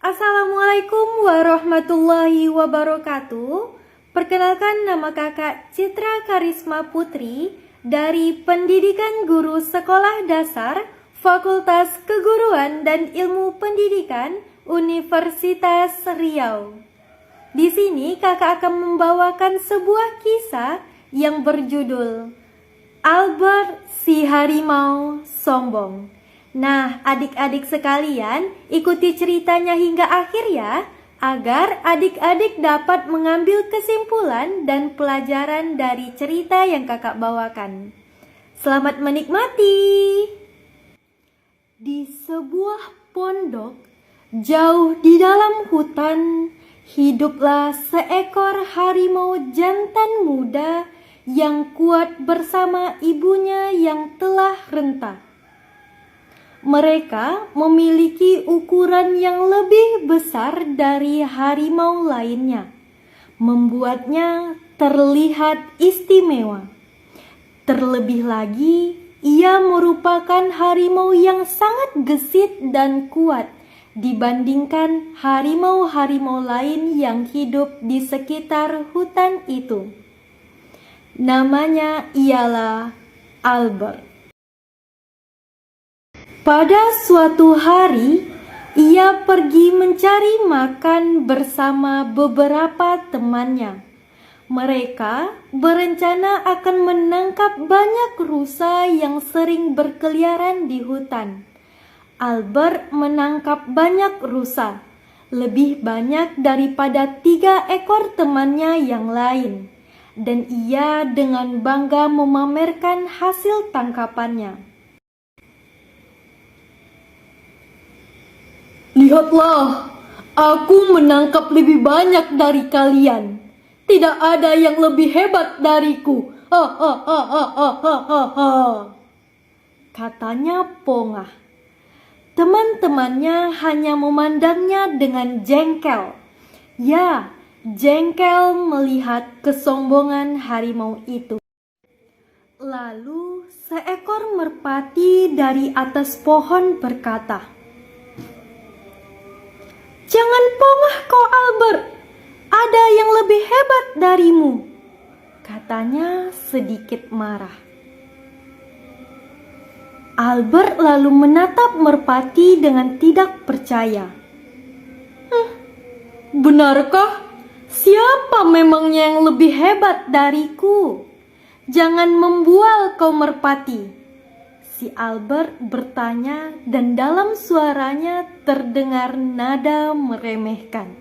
Assalamualaikum warahmatullahi wabarakatuh. Perkenalkan, nama kakak Citra Karisma Putri dari Pendidikan Guru Sekolah Dasar Fakultas Keguruan dan Ilmu Pendidikan Universitas Riau. Di sini kakak akan membawakan sebuah kisah yang berjudul Albert si Harimau Sombong. Nah, adik-adik sekalian, ikuti ceritanya hingga akhir ya, agar adik-adik dapat mengambil kesimpulan dan pelajaran dari cerita yang kakak bawakan. Selamat menikmati. Di sebuah pondok, jauh di dalam hutan, hiduplah seekor harimau jantan muda yang kuat bersama ibunya yang telah renta. Mereka memiliki ukuran yang lebih besar dari harimau lainnya, membuatnya terlihat istimewa. Terlebih lagi, ia merupakan harimau yang sangat gesit dan kuat dibandingkan harimau-harimau lain yang hidup di sekitar hutan itu. Namanya ialah Albert. Pada suatu hari, ia pergi mencari makan bersama beberapa temannya. Mereka berencana akan menangkap banyak rusa yang sering berkeliaran di hutan. Albert menangkap banyak rusa, lebih banyak daripada 3 ekor temannya yang lain, dan ia dengan bangga memamerkan hasil tangkapannya. Lihatlah, aku menangkap lebih banyak dari kalian. Tidak ada yang lebih hebat dariku. Katanya pongah. Teman-temannya hanya memandangnya dengan jengkel. Ya, jengkel melihat kesombongan harimau itu. Lalu seekor merpati dari atas pohon berkata, "Jangan pongah kau Albert, ada yang lebih hebat darimu," katanya sedikit marah. Albert lalu menatap merpati dengan tidak percaya. Benarkah? Siapa memangnya yang lebih hebat dariku? Jangan membual kau merpati. Si Albert bertanya dan dalam suaranya terdengar nada meremehkan.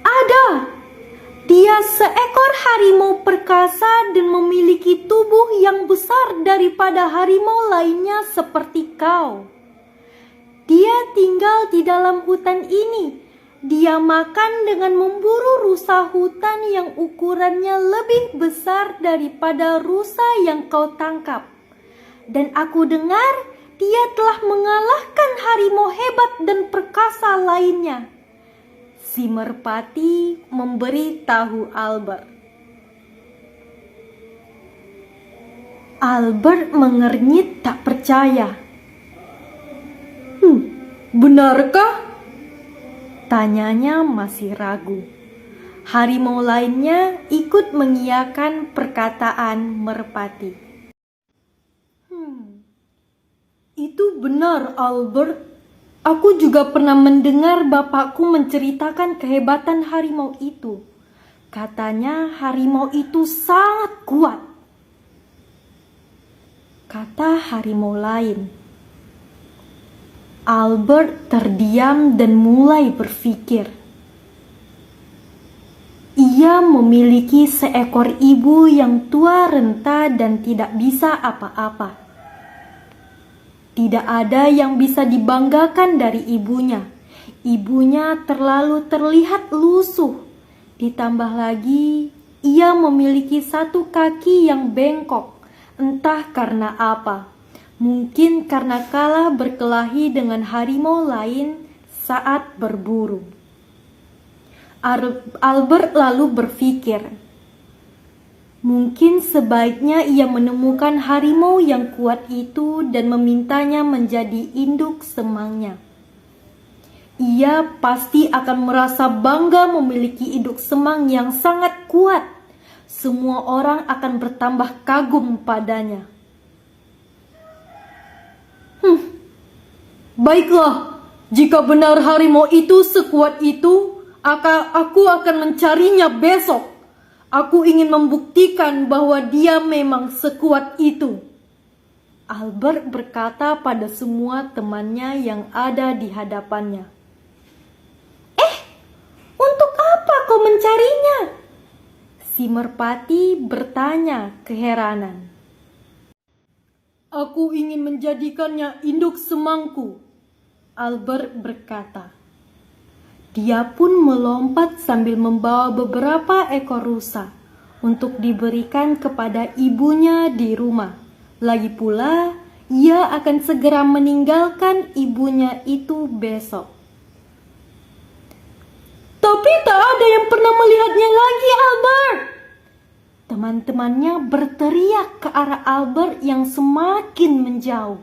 Ada! Dia seekor harimau perkasa dan memiliki tubuh yang besar daripada harimau lainnya seperti kau. Dia tinggal di dalam hutan ini. Dia makan dengan memburu rusa hutan yang ukurannya lebih besar daripada rusa yang kau tangkap. Dan aku dengar dia telah mengalahkan harimau hebat dan perkasa lainnya. Si merpati memberi tahu Albert. Albert mengernyit tak percaya. Benarkah? Tanyanya masih ragu. Harimau lainnya ikut mengiyakan perkataan merpati. Itu benar, Albert. Aku juga pernah mendengar bapakku menceritakan kehebatan harimau itu. Katanya harimau itu sangat kuat. Kata harimau lain. Albert terdiam dan mulai berpikir. Ia memiliki seekor ibu yang tua renta dan tidak bisa apa-apa. Tidak ada yang bisa dibanggakan dari ibunya. Ibunya terlalu terlihat lusuh. Ditambah lagi, ia memiliki 1 kaki yang bengkok, entah karena apa. Mungkin karena kalah berkelahi dengan harimau lain saat berburu. Albert lalu berpikir, Mungkin sebaiknya ia menemukan harimau yang kuat itu dan memintanya menjadi induk semangnya. Ia pasti akan merasa bangga memiliki induk semang yang sangat kuat. Semua orang akan bertambah kagum padanya. Baiklah, jika benar harimau itu sekuat itu, aku akan mencarinya besok. Aku ingin membuktikan bahwa dia memang sekuat itu. Albert berkata pada semua temannya yang ada di hadapannya. Untuk apa kau mencarinya? Si merpati bertanya keheranan. Aku ingin menjadikannya induk semangku, Albert berkata. Dia pun melompat sambil membawa beberapa ekor rusa untuk diberikan kepada ibunya di rumah. Lagi pula, ia akan segera meninggalkan ibunya itu besok. Tapi tak ada yang pernah melihatnya lagi, Albert. Teman-temannya berteriak ke arah Albert yang semakin menjauh.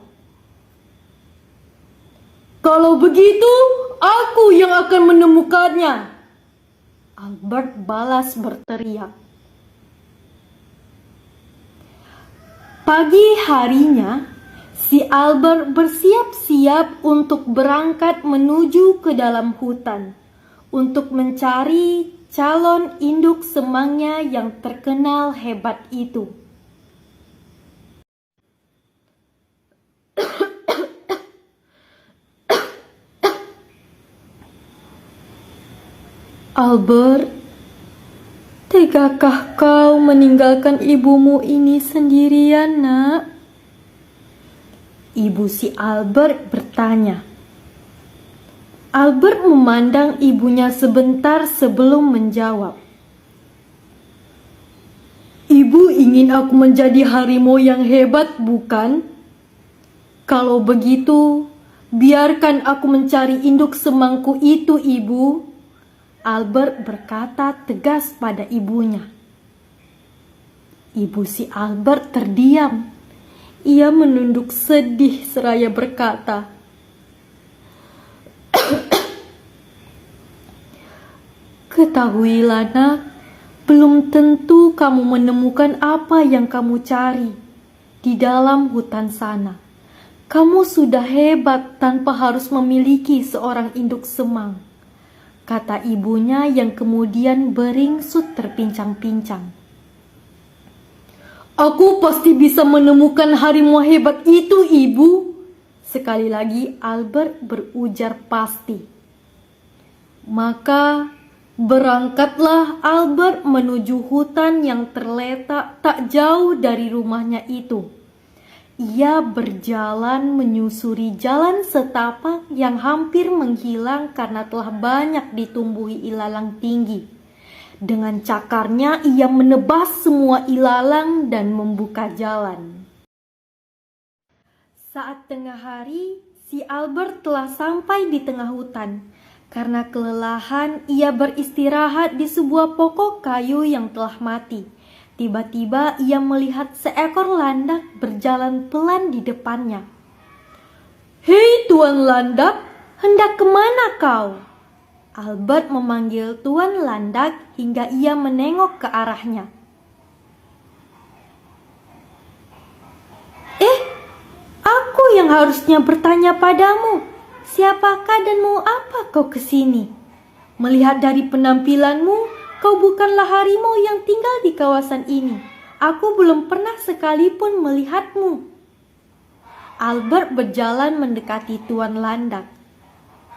Kalau begitu, aku yang akan menemukannya, Albert balas berteriak. Pagi harinya, si Albert bersiap-siap untuk berangkat menuju ke dalam hutan untuk mencari calon induk semangnya yang terkenal hebat itu. Albert, tegakah kau meninggalkan ibumu ini sendirian, nak? Ibu si Albert bertanya. Albert memandang ibunya sebentar sebelum menjawab. Ibu ingin aku menjadi harimau yang hebat, bukan? Kalau begitu, biarkan aku mencari induk semangku itu, Ibu. Albert berkata tegas pada ibunya. Ibu si Albert terdiam. Ia menunduk sedih seraya berkata, Ketahuilah, nak, belum tentu kamu menemukan apa yang kamu cari di dalam hutan sana. Kamu sudah hebat tanpa harus memiliki seorang induk semang, kata ibunya yang kemudian beringsut terpincang-pincang. Aku pasti bisa menemukan harimau hebat itu, Ibu. Sekali lagi Albert berujar pasti. Maka berangkatlah Albert menuju hutan yang terletak tak jauh dari rumahnya itu. Ia berjalan menyusuri jalan setapak yang hampir menghilang karena telah banyak ditumbuhi ilalang tinggi. Dengan cakarnya ia menebas semua ilalang dan membuka jalan. Saat tengah hari, si Albert telah sampai di tengah hutan. Karena kelelahan, ia beristirahat di sebuah pokok kayu yang telah mati. Tiba-tiba ia melihat seekor landak berjalan pelan di depannya. Hei Tuan Landak, hendak kemana kau? Albert memanggil Tuan Landak hingga ia menengok ke arahnya. Aku yang harusnya bertanya padamu, siapakah dan mau apa kau kesini? Melihat dari penampilanmu, kau bukanlah harimau yang tinggal di kawasan ini. Aku belum pernah sekalipun melihatmu. Albert berjalan mendekati Tuan Landak.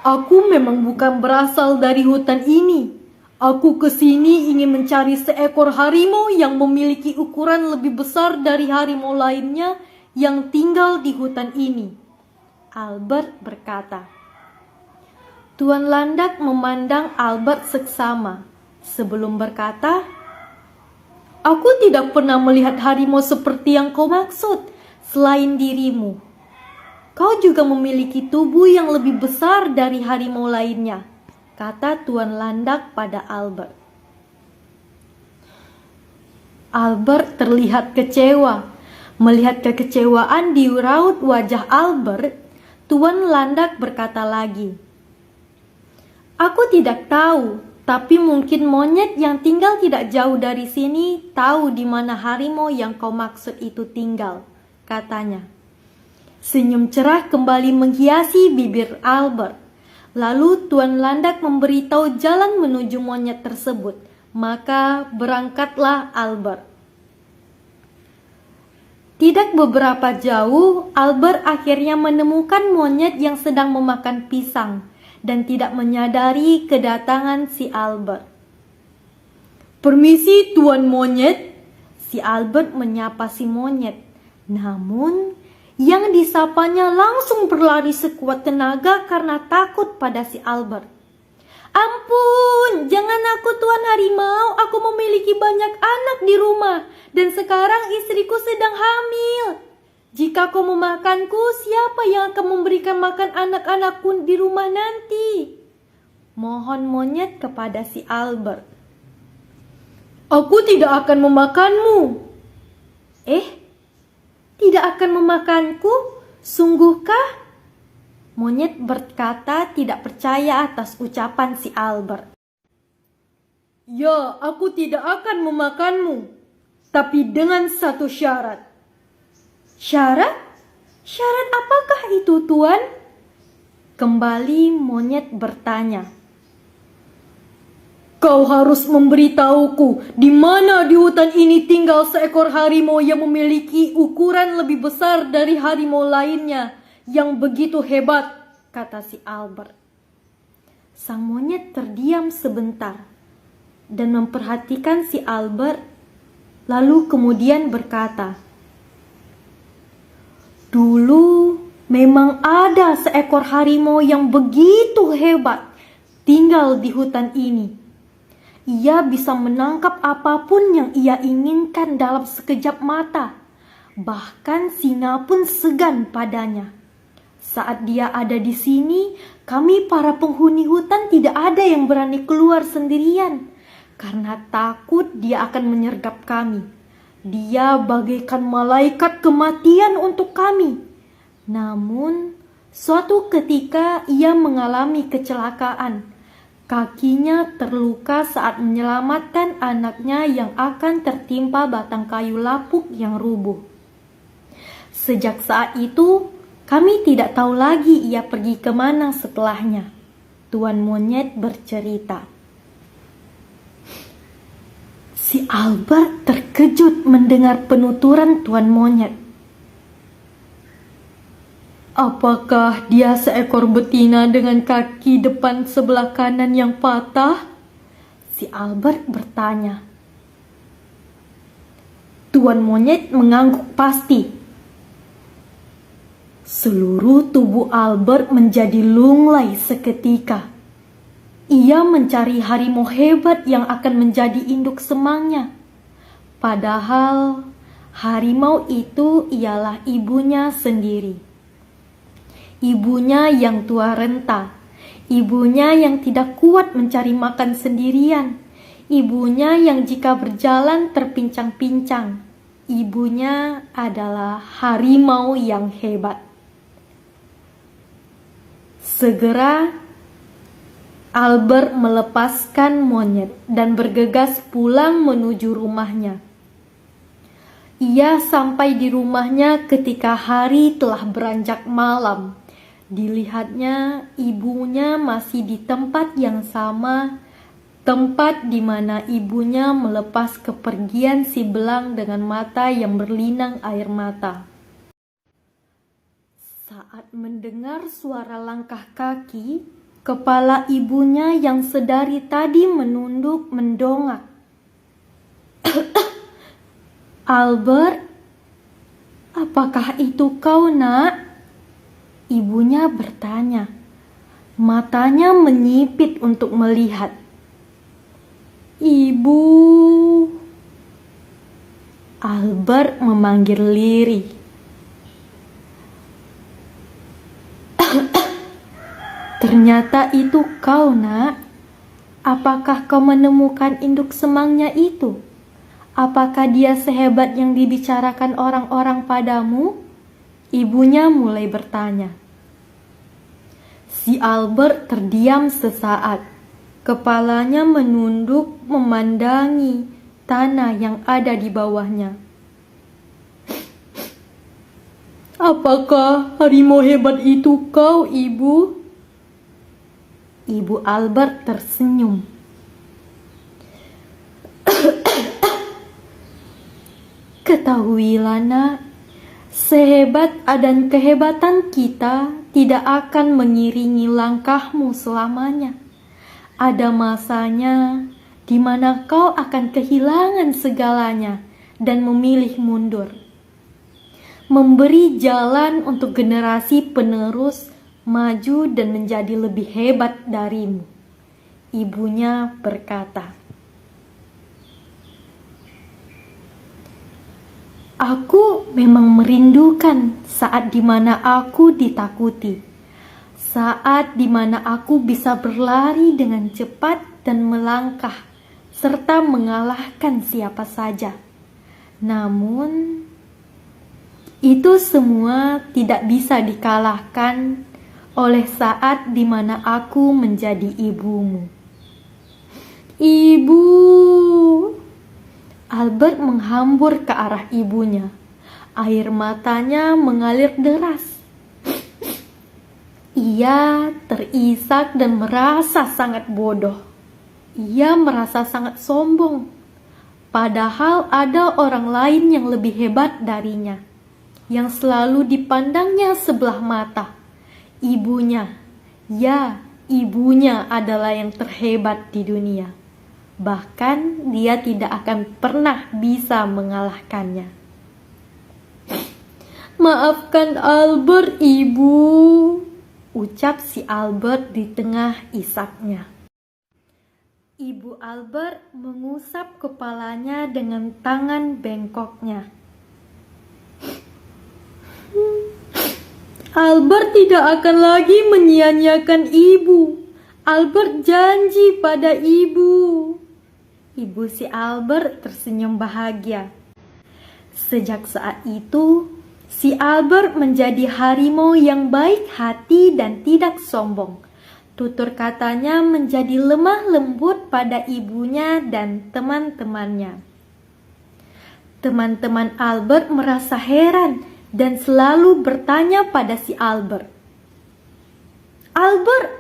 Aku memang bukan berasal dari hutan ini. Aku kesini ingin mencari seekor harimau yang memiliki ukuran lebih besar dari harimau lainnya yang tinggal di hutan ini, Albert berkata. Tuan Landak memandang Albert seksama sebelum berkata, Aku tidak pernah melihat harimau seperti yang kau maksud selain dirimu. Kau juga memiliki tubuh yang lebih besar dari harimau lainnya, kata Tuan Landak pada Albert. Albert terlihat kecewa. Melihat kekecewaan di raut wajah Albert, Tuan Landak berkata lagi, "Aku tidak tahu, tapi mungkin monyet yang tinggal tidak jauh dari sini tahu di mana harimau yang kau maksud itu tinggal," katanya. Senyum cerah kembali menghiasi bibir Albert. Lalu Tuan Landak memberitahu jalan menuju monyet tersebut. Maka berangkatlah Albert. Tidak beberapa jauh, Albert akhirnya menemukan monyet yang sedang memakan pisang dan tidak menyadari kedatangan si Albert. "Permisi, Tuan Monyet," si Albert menyapa si monyet. Namun, yang disapanya langsung berlari sekuat tenaga karena takut pada si Albert. "Ampun, jangan aku Tuan Harimau, aku memiliki banyak anak di rumah dan sekarang istriku sedang hamil. Jika kau memakanku, siapa yang akan memberikan makan anak-anakku di rumah nanti?" Mohon monyet kepada si Albert. "Aku tidak akan memakanmu." Tidak akan memakanku? Sungguhkah? Monyet berkata tidak percaya atas ucapan si Albert. "Ya, aku tidak akan memakanmu, tapi dengan satu syarat." "Syarat? Syarat apakah itu, Tuan?" Kembali monyet bertanya. "Kau harus memberitahuku di mana di hutan ini tinggal seekor harimau yang memiliki ukuran lebih besar dari harimau lainnya yang begitu hebat," kata si Albert. Sang monyet terdiam sebentar dan memperhatikan si Albert, lalu kemudian berkata, "Dulu memang ada seekor harimau yang begitu hebat tinggal di hutan ini. Ia bisa menangkap apapun yang ia inginkan dalam sekejap mata. Bahkan singa pun segan padanya. Saat dia ada di sini, kami para penghuni hutan tidak ada yang berani keluar sendirian karena takut dia akan menyergap kami. Dia bagaikan malaikat kematian untuk kami. Namun, suatu ketika ia mengalami kecelakaan. Kakinya terluka saat menyelamatkan anaknya yang akan tertimpa batang kayu lapuk yang rubuh. Sejak saat itu, kami tidak tahu lagi ia pergi kemana setelahnya." Tuan Monyet bercerita. Si Albert terkejut mendengar penuturan Tuan Monyet. "Apakah dia seekor betina dengan kaki depan sebelah kanan yang patah?" si Albert bertanya. Tuan Monyet mengangguk pasti. Seluruh tubuh Albert menjadi lunglai seketika. Ia mencari harimau hebat yang akan menjadi induk semangnya. Padahal harimau itu ialah ibunya sendiri. Ibunya yang tua renta, ibunya yang tidak kuat mencari makan sendirian, ibunya yang jika berjalan terpincang-pincang. Ibunya adalah harimau yang hebat. Segera Albert melepaskan monyet dan bergegas pulang menuju rumahnya. Ia sampai di rumahnya ketika hari telah beranjak malam. Dilihatnya ibunya masih di tempat yang sama, tempat di mana ibunya melepas kepergian si belang dengan mata yang berlinang air mata. Saat mendengar suara langkah kaki, kepala ibunya yang sedari tadi menunduk mendongak. "Albert, apakah itu kau, Nak?" Ibunya bertanya. Matanya menyipit untuk melihat. "Ibu." Albert memanggil lirih. "Ternyata itu kau, Nak. Apakah kau menemukan induk semangnya itu? Apakah dia sehebat yang dibicarakan orang-orang padamu? Ibunya mulai bertanya. Si Albert terdiam sesaat. Kepalanya menunduk memandangi tanah yang ada di bawahnya. Apakah harimau hebat itu kau, Ibu? Ibu Albert tersenyum. Ketahuilah nak, sehebat dan kehebatan kita tidak akan mengiringi langkahmu selamanya. Ada masanya di mana kau akan kehilangan segalanya dan memilih mundur. Memberi jalan untuk generasi penerus maju dan menjadi lebih hebat darimu. Ibunya berkata. Aku memang merindukan saat dimana aku ditakuti, saat dimana aku bisa berlari dengan cepat dan melangkah, serta mengalahkan siapa saja. Namun, itu semua tidak bisa dikalahkan oleh saat dimana aku menjadi ibumu. Ibu! Albert menghambur ke arah ibunya. Air matanya mengalir deras. Ia terisak dan merasa sangat bodoh. Ia merasa sangat sombong. Padahal ada orang lain yang lebih hebat darinya, yang selalu dipandangnya sebelah mata. Ibunya, ya, ibunya adalah yang terhebat di dunia. Bahkan dia tidak akan pernah bisa mengalahkannya. Maafkan Albert, Ibu, ucap si Albert di tengah isaknya. Ibu Albert mengusap kepalanya dengan tangan bengkoknya. Albert tidak akan lagi menyia-nyiakan Ibu. Albert janji pada Ibu. Ibu si Albert tersenyum bahagia. Sejak saat itu, si Albert menjadi harimau yang baik hati dan tidak sombong. Tutur katanya menjadi lemah lembut pada ibunya dan teman-temannya. Teman-teman Albert merasa heran dan selalu bertanya pada si Albert. Albert,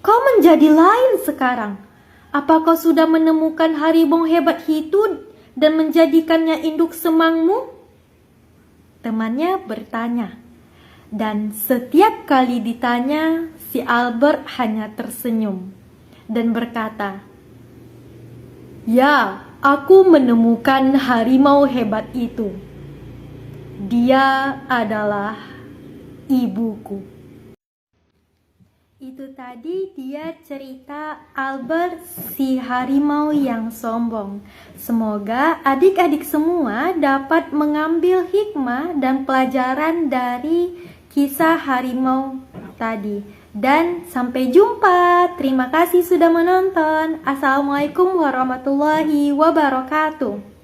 kau menjadi lain sekarang. Apa kau sudah menemukan harimau hebat itu dan menjadikannya induk semangmu? Temannya bertanya. Dan setiap kali ditanya, si Albert hanya tersenyum dan berkata, Ya, aku menemukan harimau hebat itu. Dia adalah ibuku. Itu tadi dia cerita Albert si harimau yang sombong. Semoga adik-adik semua dapat mengambil hikmah dan pelajaran dari kisah harimau tadi. Dan sampai jumpa. Terima kasih sudah menonton. Assalamualaikum warahmatullahi wabarakatuh.